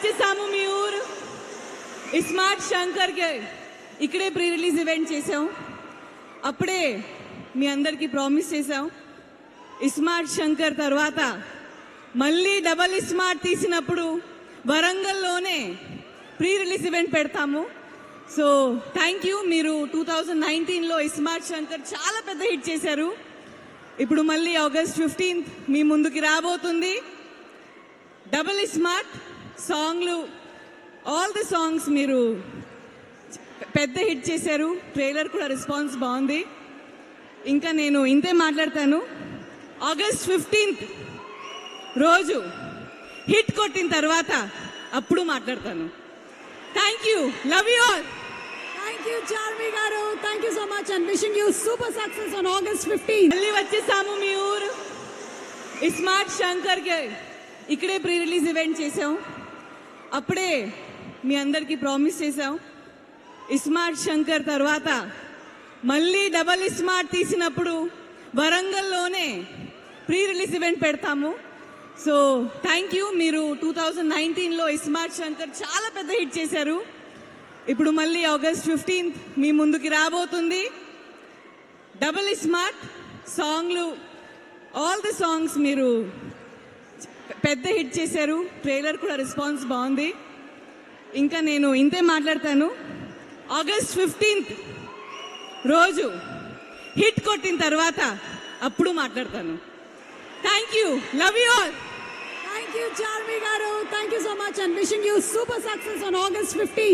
వచ్చేసాము మీ ఊరు స్మార్ట్ శంకర్ కి ఇక్కడే ప్రీ రిలీజ్ ఈవెంట్ చేసాం. అప్పుడే మీ అందరికీ ప్రామిస్ చేసాం, స్మార్ట్ శంకర్ తర్వాత మళ్ళీ డబల్ స్మార్ట్ తీసినప్పుడు వరంగల్లోనే ప్రీ రిలీజ్ ఈవెంట్ పెడతాము. So thank you. మీరు 2019లో స్మార్ట్ శంకర్ చాలా పెద్ద హిట్ చేశారు. ఇప్పుడు మళ్ళీ August 15th మీ ముందుకి రాబోతుంది డబల్ స్మార్ట్ సాంగ్లు. ఆల్ ది సాంగ్స్ మీరు పెద్ద హిట్ చేశారు. ట్రైలర్ కూడా రెస్పాన్స్ బాగుంది. ఇంకా నేను ఇంతే మాట్లాడతాను. August 15th రోజు హిట్ కొట్టిన తర్వాత అప్పుడు మాట్లాడతాను. Thank you. Love you all. Thank you, Charmi garu. Thank you so much and wishing you super success on August 15th. మళ్ళీ వచ్చేసాము మీ ఊరు స్మార్ట్ శంకర్ కి ఇక్కడే ప్రీ రిలీజ్ ఈవెంట్ చేసాం. అప్పుడే మీ అందరికీ ప్రామిస్ చేసాం, స్మార్ట్ శంకర్ తర్వాత మళ్ళీ డబల్ స్మార్ట్ తీసినప్పుడు వరంగల్లోనే ప్రీ రిలీజ్ ఈవెంట్ పెడతాము. So thank you. మీరు 2019లో స్మార్ట్ శంకర్ చాలా పెద్ద హిట్ చేశారు. ఇప్పుడు మళ్ళీ August 15th మీ ముందుకి రాబోతుంది డబల్ స్మార్ట్ సాంగ్లు. ఆల్ ది సాంగ్స్ మీరు పెద్ద హిట్ చేశారు. ట్రైలర్ కూడా రెస్పాన్స్ బాగుంది. ఇంకా నేను ఇంతే మాట్లాడతాను. August 15th రోజు హిట్ కొట్టిన తర్వాత అప్పుడు మాట్లాడతాను. Thank you. Love you all. Thank you, Charmi garu. Thank you so much and wishing you super success on August 15th.